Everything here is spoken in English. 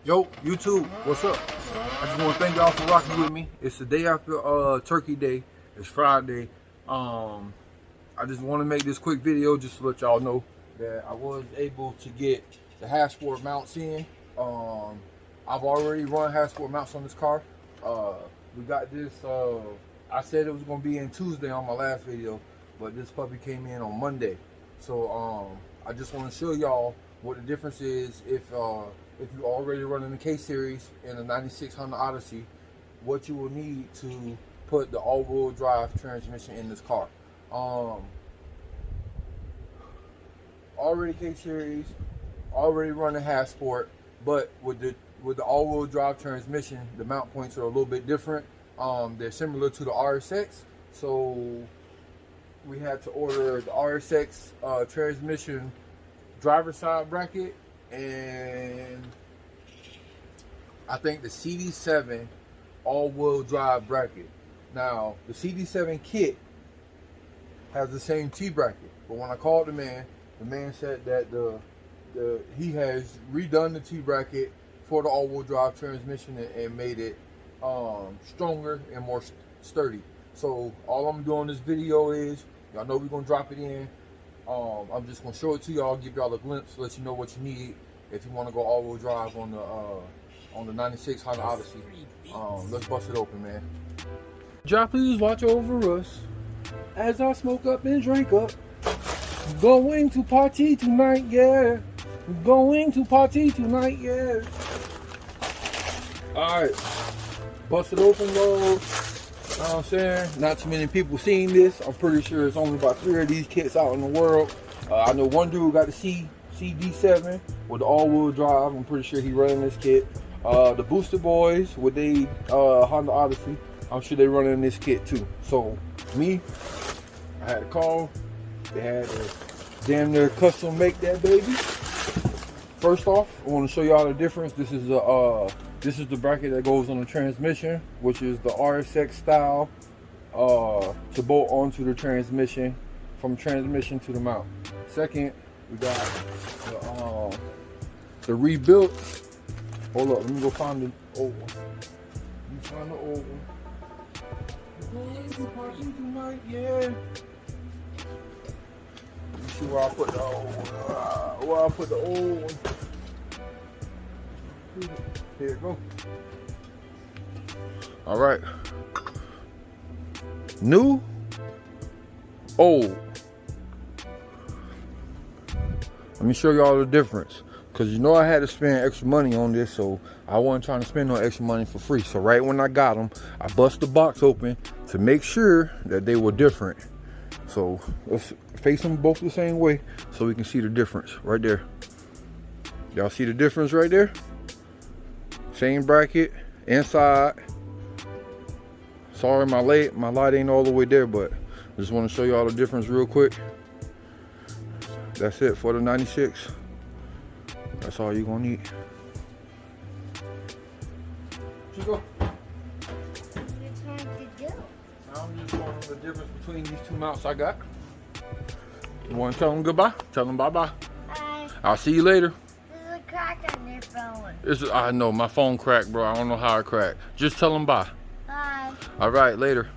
Yo, YouTube, what's up? I just want to thank y'all for rocking with me. It's the day after Turkey Day. It's Friday. I just want to make this quick video just to let y'all know that I was able to get the hasport mounts in. I've already run hasport mounts on this car. We got this. I said it was going to be in Tuesday on my last video, but this puppy came in on Monday. So I just want to show y'all what the difference is if you're already running the K series in a 96 Honda Odyssey, what you will need to put the all-wheel drive transmission in this car. Already K series, already running hasport, but with the all-wheel drive transmission, the mount points are a little bit different. They're similar to the RSX, so we had to order the RSX transmission driver side bracket, and I think the CD7 all-wheel drive bracket. Now the CD7 kit has the same T bracket, but when I called the man said that he has redone the T bracket for the all-wheel drive transmission and made it stronger and more sturdy. So all I'm doing in this video is, y'all know we're gonna drop it in. I'm just gonna show it to y'all, give y'all a glimpse, let you know what you need if you want to go all-wheel drive on the 96 Honda Odyssey. Let's bust it open, man. Job, please watch over us as I smoke up and drink up. Going to party tonight, yeah. Going to party tonight, yeah. All right, bust it open, though. You know what I'm saying? Not too many people seen this. I'm pretty sure it's only about 3 of these kits out in the world. I know one dude got the CD7 with the all-wheel drive. I'm pretty sure he running this kit. The Booster Boys with the Honda Odyssey, I'm sure they running this kit too. So me, I had a call. They had to damn near custom make that baby. First off, I want to show y'all the difference. This is the bracket that goes on the transmission, which is the RSX style to bolt onto the transmission, from transmission to the mount. Second, we got the rebuilt. Hold up, let me go find the old one. Let me find the old one. Parking tonight, yeah. Let me see where I put the old one. Where I put the old one. Here you go. All right. New, old. Let me show y'all the difference. Cause you know I had to spend extra money on this, so I wasn't trying to spend no extra money for free. So right when I got them, I bust the box open to make sure that they were different. So let's face them both the same way so we can see the difference right there. Y'all see the difference right there? Same bracket inside. Sorry, my light ain't all the way there, but I just want to show y'all the difference real quick. That's it for the 96. That's all you're gonna need. You go. What are you trying to do? I'm just showing them the difference between these two mounts I got. You want to tell them goodbye? Tell them bye-bye. Bye. I'll see you later. There's a crack on your phone. I know, my phone cracked, bro. I don't know how it cracked. Just tell them bye. Bye. All right, later.